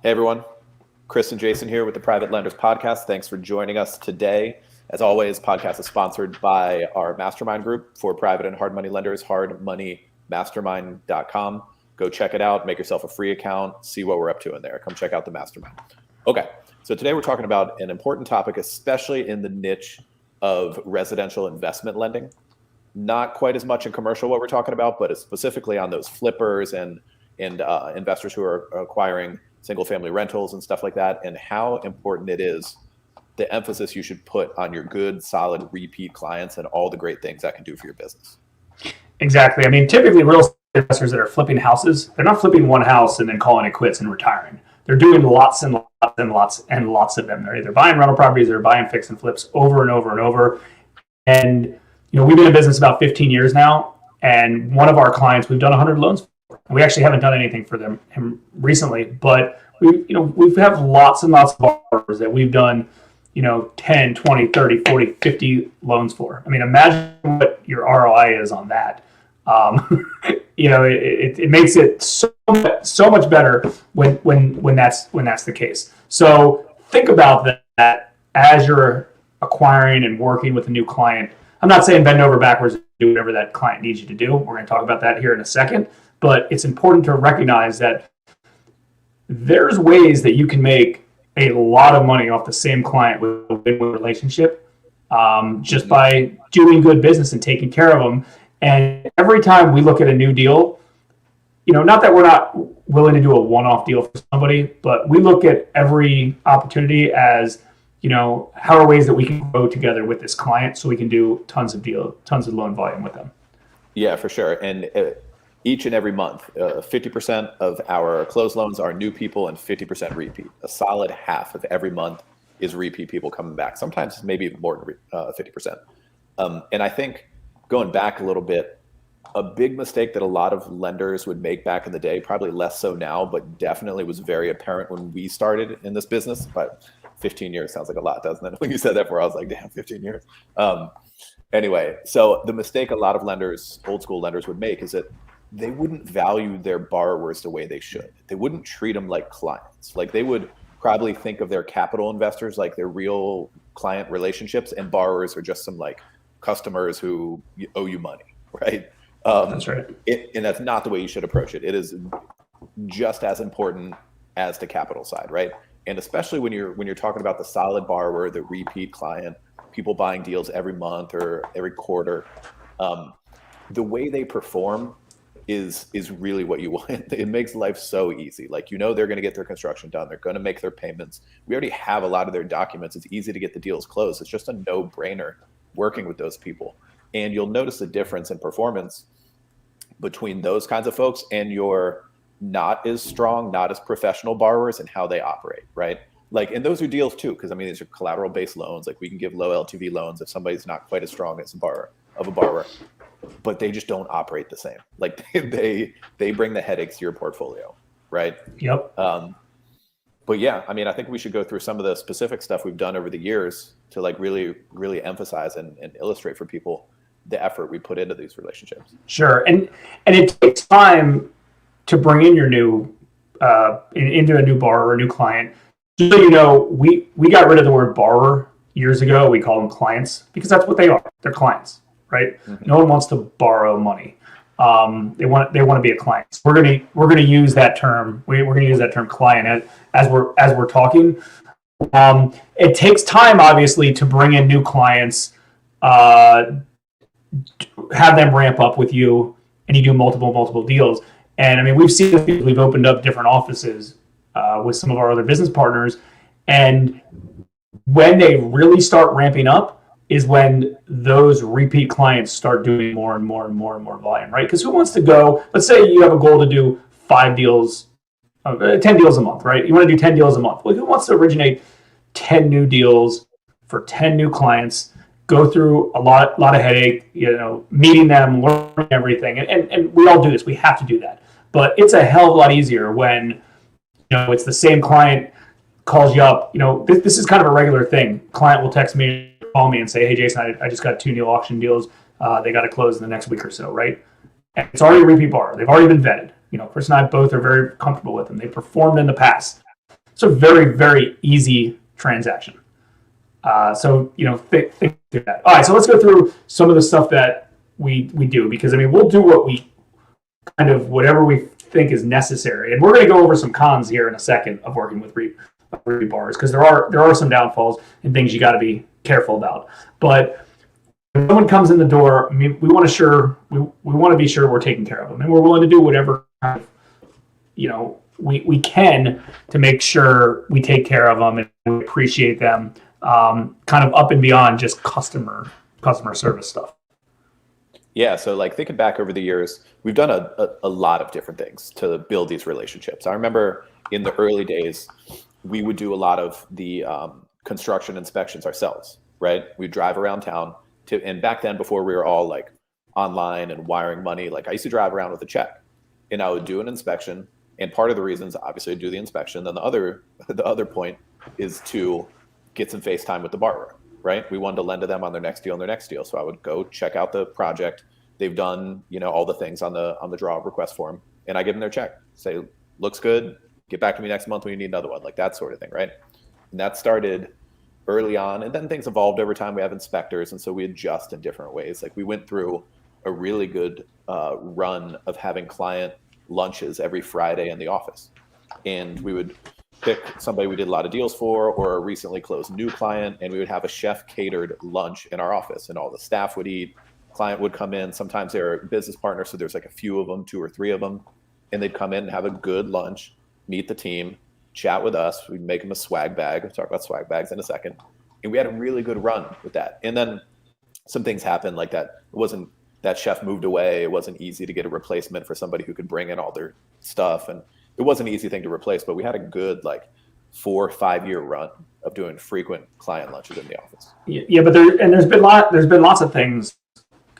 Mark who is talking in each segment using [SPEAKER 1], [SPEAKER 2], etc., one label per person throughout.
[SPEAKER 1] Hey everyone, Chris and Jason here with the Private Lenders Podcast. Thanks for joining us today. As always, podcast is sponsored by our mastermind group for private and hard money lenders, hardmoneymastermind.com. Go check it out, make yourself a free account, see what we're up to in there. Come check out the mastermind. Okay, so today we're talking about an important topic, especially in the niche of residential investment lending. Not quite as much in commercial what we're talking about, but specifically on those flippers and investors who are acquiring single family rentals and stuff like that, and how important it is, the emphasis you should put on your good, solid, repeat clients and all the great things that can do for your business.
[SPEAKER 2] Exactly. I mean, typically real estate investors that are flipping houses, they're not flipping one house and then calling it quits and retiring. They're doing lots and lots and lots and lots of them. They're either buying rental properties or buying fix and flips over and over and over. And, you know, we've been in business about 15 years now. And one of our clients, we've done 100 loans for. And we actually haven't done anything for him recently, but we have lots and lots of borrowers that we've done, 10, 20, 30, 40, 50 loans for. I mean, imagine what your ROI is on that. It makes it so much better when that's the case. So think about that as you're acquiring and working with a new client. I'm not saying bend over backwards and do whatever that client needs you to do. We're going to talk about that here in a second. But it's important to recognize that there's ways that you can make a lot of money off the same client with a win-win relationship just by doing good business and taking care of them. And every time we look at a new deal, not that we're not willing to do a one-off deal for somebody, but we look at every opportunity as, how are ways that we can grow together with this client so we can do tons of loan volume with them.
[SPEAKER 1] Yeah, for sure. And each and every month, 50% of our closed loans are new people and 50% repeat. A solid half of every month is repeat people coming back. Sometimes maybe even more than 50%. And I think going back a little bit, a big mistake that a lot of lenders would make back in the day, probably less so now, but definitely was very apparent when we started in this business. But 15 years sounds like a lot, doesn't it? When you said that before, I was like, damn, 15 years. Anyway, so the mistake a lot of lenders, old school lenders, would make is that they wouldn't value their borrowers the way they should. They wouldn't treat them like clients. Like they would probably think of their capital investors like their real client relationships, and borrowers are just some like customers who owe you money, right?
[SPEAKER 2] That's right.
[SPEAKER 1] And that's not the way you should approach it. It is just as important as the capital side, right? And especially when you're talking about the solid borrower, the repeat client, people buying deals every month or every quarter, the way they perform is really what you want. It makes life so easy. Like, they're going to get their construction done. They're going to make their payments. We already have a lot of their documents. It's easy to get the deals closed. It's just a no-brainer working with those people. And you'll notice the difference in performance between those kinds of folks and your not as strong, not as professional borrowers and how they operate, right? Like, and those are deals too, because these are collateral-based loans. Like, we can give low LTV loans if somebody's not quite as strong as a borrower, but they just don't operate the same. Like they bring the headaches to your portfolio, right?
[SPEAKER 2] Yep.
[SPEAKER 1] But yeah, I think we should go through some of the specific stuff we've done over the years to like really, really emphasize and illustrate for people the effort we put into these relationships.
[SPEAKER 2] Sure. And it takes time to bring in your new into a new borrower, a new client. Just so we got rid of the word borrower years ago. We call them clients because that's what they are. They're clients. Right? Mm-hmm. No one wants to borrow money. They want to be a client. So we're gonna use that term. We're gonna use that term client as we're talking. It takes time, obviously, to bring in new clients, have them ramp up with you, and you do multiple deals. And we've seen this. We've opened up different offices with some of our other business partners, and when they really start ramping up is when those repeat clients start doing more and more volume, right? Because who wants to go, let's say you have a goal to do 10 deals a month, right? You want to do 10 deals a month. Well, who wants to originate 10 new deals for 10 new clients, go through a lot of headache, meeting them, learning everything. And we all do this. We have to do that. But it's a hell of a lot easier when, it's the same client calls you up. This is kind of a regular thing. Client will text me, call me and say, hey, Jason, I just got 2 new auction deals. They got to close in the next week or so, right? And it's already a repeat borrower. They've already been vetted. Chris and I both are very comfortable with them. They performed in the past. It's a very, very easy transaction. So, think through that. All right, so let's go through some of the stuff that we do, because we'll do whatever we think is necessary, and we're going to go over some cons here in a second of working with repeat borrowers, because there are some downfalls and things you got to be careful about. But when someone comes in the door, we want to be sure we're taking care of them, and we're willing to do whatever we can to make sure we take care of them and we appreciate them, kind of up and beyond just customer service stuff.
[SPEAKER 1] Yeah, so like thinking back over the years, we've done a lot of different things to build these relationships. I remember in the early days, we would do a lot of the construction inspections ourselves, right? We'd drive around town and back then, before we were all like online and wiring money, like I used to drive around with a check and I would do an inspection. And part of the reasons, obviously, to do the inspection, then the other point is to get some face time with the borrower, right? We wanted to lend to them on their next deal. So I would go check out the project. They've done, all the things on the draw request form, and I give them their check. Say, looks good. Get back to me next month when you need another one, like that sort of thing, right? And that started early on, and then things evolved over time. We have inspectors, and so we adjust in different ways. Like we went through a really good run of having client lunches every Friday in the office, and we would pick somebody we did a lot of deals for, or a recently closed new client, and we would have a chef catered lunch in our office, and all the staff would eat. Client would come in. Sometimes they're business partners, so there's like a few of them, 2 or 3 of them, and they'd come in and have a good lunch, meet the team, chat with us. We'd make them a swag bag. We'll talk about swag bags in a second. And we had a really good run with that. And then some things happened like that. It wasn't, that chef moved away. It wasn't easy to get a replacement for somebody who could bring in all their stuff. And it wasn't an easy thing to replace, but we had a good 4 or 5 year run of doing frequent client lunches in the office.
[SPEAKER 2] Yeah, but there's been lots of things,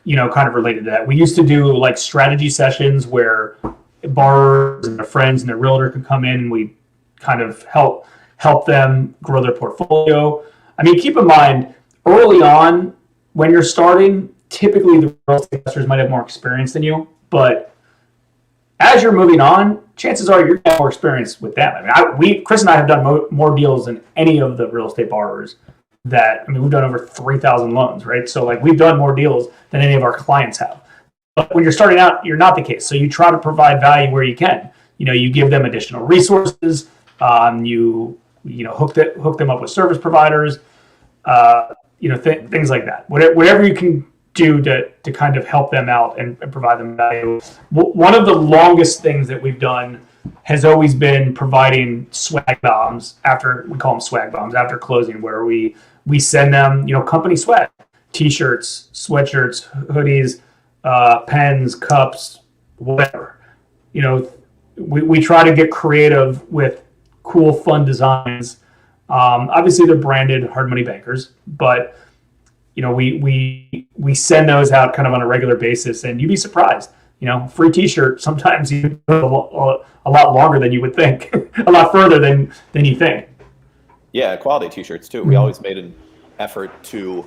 [SPEAKER 2] kind of related to that. We used to do strategy sessions where borrowers and their friends and their realtor could come in, and we kind of help them grow their portfolio. Keep in mind, early on when you're starting, typically the real estate investors might have more experience than you, but as you're moving on, chances are you're getting more experience with them. Chris and I have done more deals than any of the real estate borrowers we've done over 3,000 loans, right? So we've done more deals than any of our clients have. But when you're starting out, you're not the case. So you try to provide value where you can. You give them additional resources. You hook them up with service providers. Things like that. Whatever you can do to kind of help them out and provide them value. One of the longest things that we've done has always been providing swag bombs after closing, where we send them, company swag, t-shirts, sweatshirts, hoodies, pens, cups, whatever. We try to get creative with cool, fun designs. Obviously they're branded Hard Money Bankers, but we send those out kind of on a regular basis, and you'd be surprised. Free t-shirt sometimes you go a lot longer than you would think, a lot further than you think.
[SPEAKER 1] Yeah, quality t-shirts too. We always made an effort to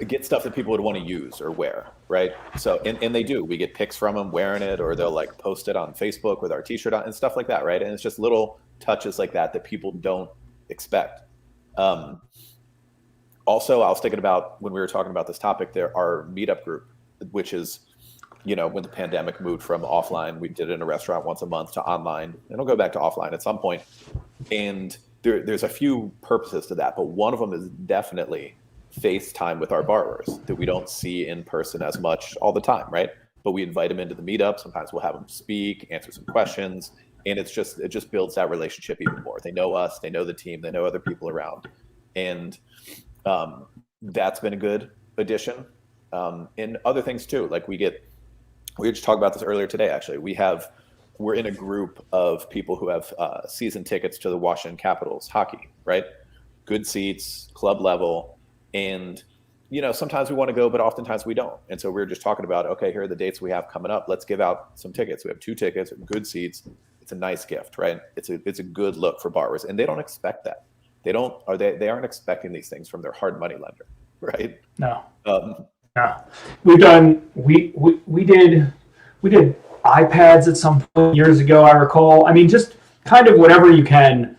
[SPEAKER 1] get stuff that people would want to use or wear, right? So, and they do. We get pics from them wearing it, or they'll post it on Facebook with our t-shirt on and stuff like that, right? And it's just little touches like that people don't expect. Also, I was thinking about when we were talking about this topic, our meetup group, which is, when the pandemic moved from offline, we did it in a restaurant once a month to online, and it'll go back to offline at some point. And there's a few purposes to that, but one of them is definitely FaceTime with our borrowers that we don't see in person as much all the time, right? But we invite them into the meetup. Sometimes we'll have them speak, answer some questions, and it just builds that relationship even more. They know us, they know the team, they know other people around, and that's been a good addition. And other things too, we were just talking about this earlier today. Actually, we're in a group of people who have season tickets to the Washington Capitals hockey, right? Good seats, club level. And, sometimes we want to go, but oftentimes we don't. And so we were just talking about, okay, here are the dates we have coming up. Let's give out some tickets. We have 2 tickets, good seats. It's a nice gift, right? It's a good look for borrowers. And they don't expect that. They aren't expecting these things from their hard money lender, right?
[SPEAKER 2] No. No. We did iPads at some point years ago, I recall. Just kind of whatever you can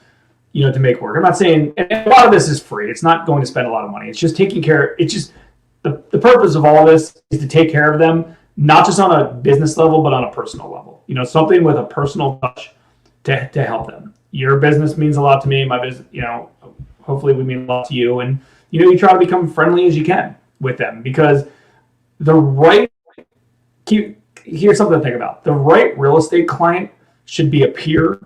[SPEAKER 2] to make work. I'm not saying, and a lot of this is free. It's not going to spend a lot of money. It's just taking care. It's just the purpose of all of this is to take care of them, not just on a business level, but on a personal level. Something with a personal touch to help them. Your business means a lot to me. My business, hopefully we mean a lot to you. And, you try to become friendly as you can with them, because here's something to think about. The right real estate client should be a peer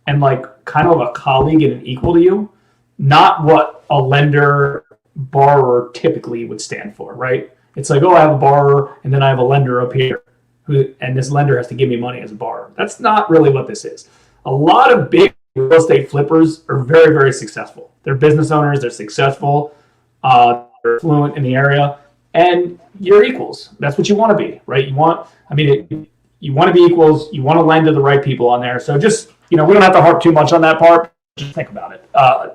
[SPEAKER 2] and like kind of a colleague and an equal to you, not what a lender borrower typically would stand for, right? It's like, oh, I have a borrower and then I have a lender up here, and this lender has to give me money as a borrower. That's not really what this is. A lot of big real estate flippers are very, very successful. They're business owners. They're successful. They're fluent in the area, and you're equals. That's what you want to be, right? You want to be equals. You want to lend to the right people on there. So just, we don't have to harp too much on that part. Just think about it.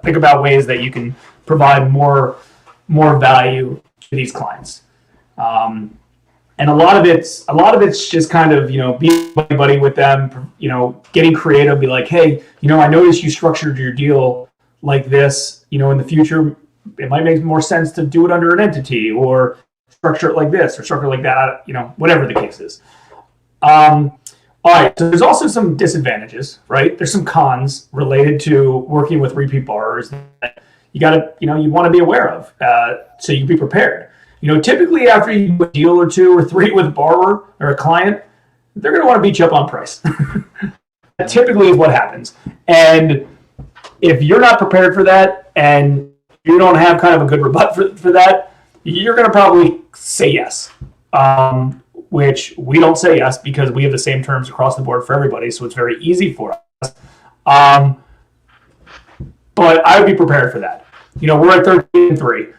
[SPEAKER 2] Think about ways that you can provide more value to these clients. And a lot of it's just kind of, being buddy with them, getting creative, be like, hey, I noticed you structured your deal like this, in the future, it might make more sense to do it under an entity or structure it like this or structure it like that, whatever the case is. All right. So there's also some disadvantages, right? There's some cons related to working with repeat borrowers that you want to be aware of, so you can be prepared. Typically after you do a deal or two or three with a borrower or a client, they're going to want to beat you up on price. That typically is what happens. And if you're not prepared for that and you don't have kind of a good rebut for that, you're going to probably say yes, which we don't say yes because we have the same terms across the board for everybody. So it's very easy for us. But I would be prepared for that. We're at 13-3.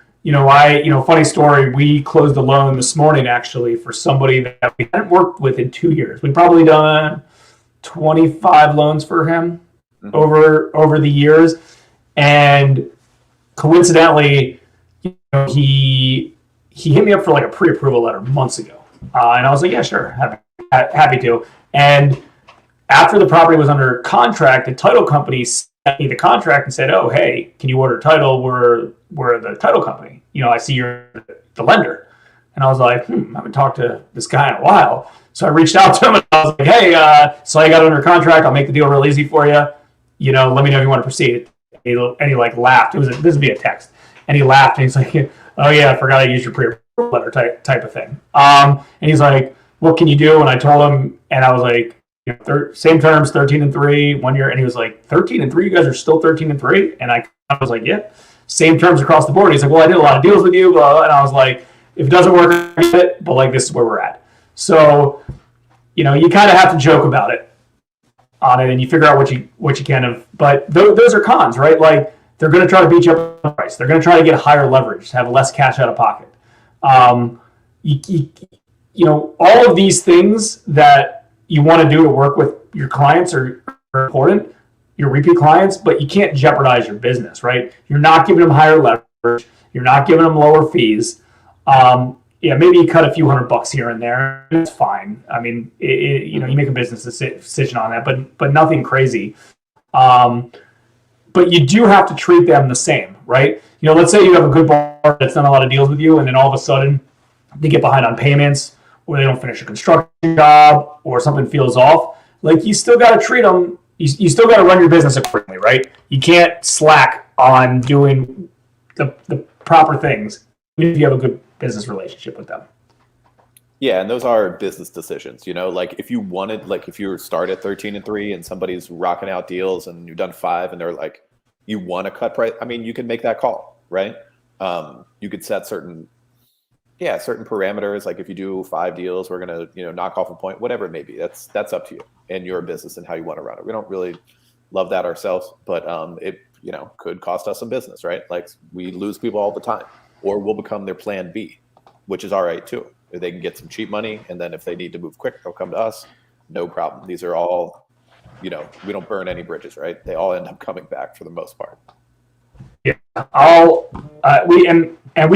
[SPEAKER 2] Funny story, we closed a loan this morning actually for somebody that we hadn't worked with in 2 years. We've probably done 25 loans for him over the years. And coincidentally, he hit me up for like a pre-approval letter months ago. And I was like, yeah, sure, happy to. And after the property was under contract, the title company sent me the contract and said, oh, hey, can you order title? We're the title company. I see you're the lender. And I was like, I haven't talked to this guy in a while. So I reached out to him and I was like, hey, so I got under contract. I'll make the deal real easy for you. Let me know if you want to proceed. And he like laughed. This would be a text. And he laughed and he's like, oh yeah, I forgot I used your pre-approval letter type of thing. And he's like, what can you do? And I told him, and I was like, same terms, 13-3, 1 year. And he was like, 13-3, you guys are still 13-3? And I was like, yeah, same terms across the board. He's like, well, I did a lot of deals with you, blah, blah. And I was like, if it doesn't work, I get it, but like, this is where we're at. So, you kind of have to joke about it on it, and you figure out what you can have. But those are cons, right? Like, they're going to try to beat you up on price. They're going to try to get higher leverage, have less cash out of pocket. All of these things that you want to do to work with your clients are important, your repeat clients, but you can't jeopardize your business, right? You're not giving them higher leverage. You're not giving them lower fees. Maybe you cut a few $100 here and there. It's fine. I mean, you make a business decision on that, but nothing crazy. But you do have to treat them the same, right? Let's say you have a good borrower that's done a lot of deals with you, and then all of a sudden they get behind on payments, or they don't finish a construction job, or something feels off. Like, you still got to treat them. You still got to run your business accordingly, right? You can't slack on doing the proper things if you have a good business relationship with them.
[SPEAKER 1] Yeah, and those are business decisions. Like if you start at 13-3 and somebody's rocking out deals and you've done 5 and they're like, you want to cut price. I mean, you can make that call, right? You could set certain parameters. Like if you do 5 deals, we're gonna knock off a point, whatever it may be. That's up to you and your business and how you want to run it. We don't really love that ourselves, but it could cost us some business, right? Like, we lose people all the time, or we'll become their plan B, which is all right too. They can get some cheap money, and then if they need to move quick, they'll come to us. No problem. These are all, we don't burn any bridges, right? They all end up coming back for the most part.
[SPEAKER 2] Yeah, we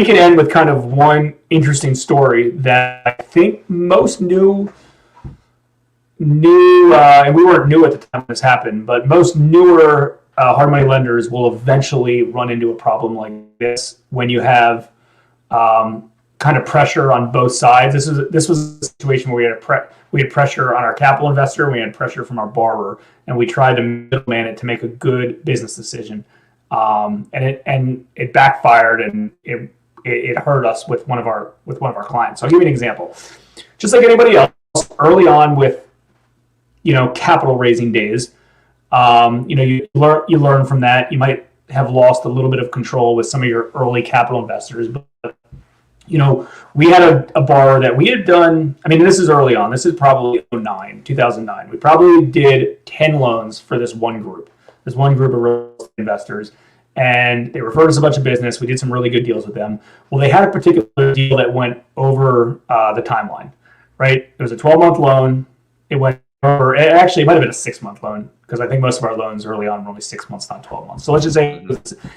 [SPEAKER 2] can end with kind of one interesting story that I think most new, and we weren't new at the time this happened, but most newer hard money lenders will eventually run into a problem like this when you have kind of pressure on both sides. This was a situation where we had pressure on our capital investor, we had pressure from our borrower, and we tried to middleman it to make a good business decision. And it backfired, and it hurt us with one of our clients. So I'll give you an example. Just like anybody else, early on with capital raising days, you learn from that. You might have lost a little bit of control with some of your early capital investors, but we had a borrower that we had done. I mean, this is early on. This is probably 2009. We probably did 10 loans for this one group of real estate investors, and they referred us a bunch of business. We did some really good deals with them. Well, they had a particular deal that went over the timeline, right? It was a 12-month loan. It went over. Actually, it might have been a 6-month loan, because I think most of our loans early on were only 6 months, not 12 months. So let's just say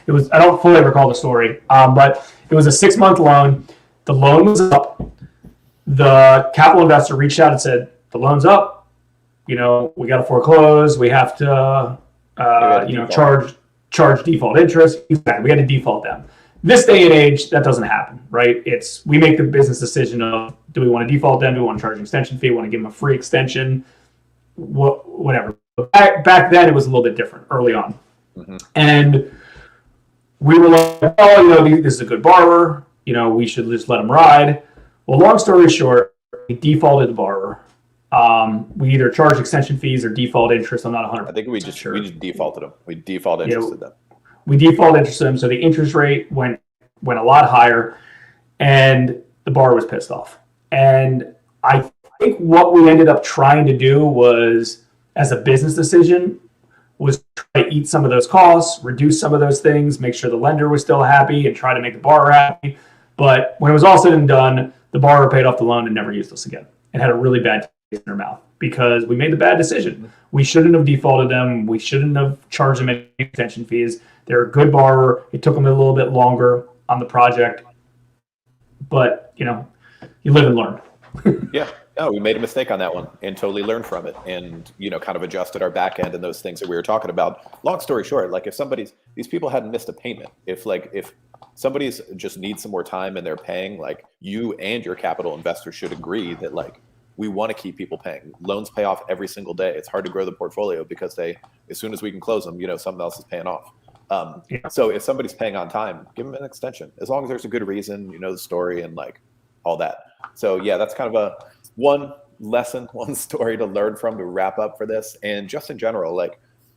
[SPEAKER 2] it was I don't fully recall the story, but it was a 6-month loan. The loan was up. The capital investor reached out and said, the loan's up. We got to foreclose. We have to, charge default interest. Exactly. We had to default them. This day and age, that doesn't happen, right? We make the business decision of, do we want to default them? Do we want to charge an extension fee? Want to give them a free extension? Whatever. But back then, it was a little bit different early on. Mm-hmm. And we were like, this is a good borrower. We should just let them ride. Well, long story short, we defaulted the borrower. We either charged extension fees or default interest. I'm not 100%.
[SPEAKER 1] I think we just defaulted them. We default interested them.
[SPEAKER 2] We default interested them, so the interest rate went a lot higher, and the borrower was pissed off. And I think what we ended up trying to do was, as a business decision, was try to eat some of those costs, reduce some of those things, make sure the lender was still happy, and try to make the borrower happy. But when it was all said and done, the borrower paid off the loan and never used us again, and had a really bad taste in their mouth because we made the bad decision. We shouldn't have defaulted them. We shouldn't have charged them any extension fees. They're a good borrower. It took them a little bit longer on the project, but you live and learn.
[SPEAKER 1] Yeah. No, we made a mistake on that one and totally learned from it, and kind of adjusted our back end and those things that we were talking about. Long story short, like if these people hadn't missed a payment, if somebody's just needs some more time and they're paying, like you and your capital investor should agree that we want to keep people paying. Loans pay off every single day. It's hard to grow the portfolio because as soon as we can close them, something else is paying off. So if somebody's paying on time, give them an extension, as long as there's a good reason, the story and all that. So yeah, that's kind of one lesson, one story to learn from, to wrap up for this. And just in general,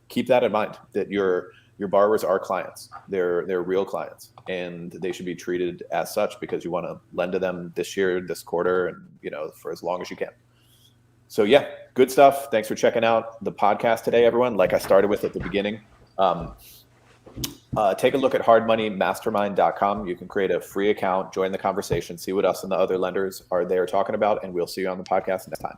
[SPEAKER 1] keep that in mind, that your borrowers are clients. They're real clients, and they should be treated as such, because you want to lend to them this year, this quarter, and for as long as you can. So yeah, good stuff. Thanks for checking out the podcast today, everyone. Like I started with at the beginning, take a look at hardmoneymastermind.com. You can create a free account, join the conversation, see what us and the other lenders are there talking about, and we'll see you on the podcast next time.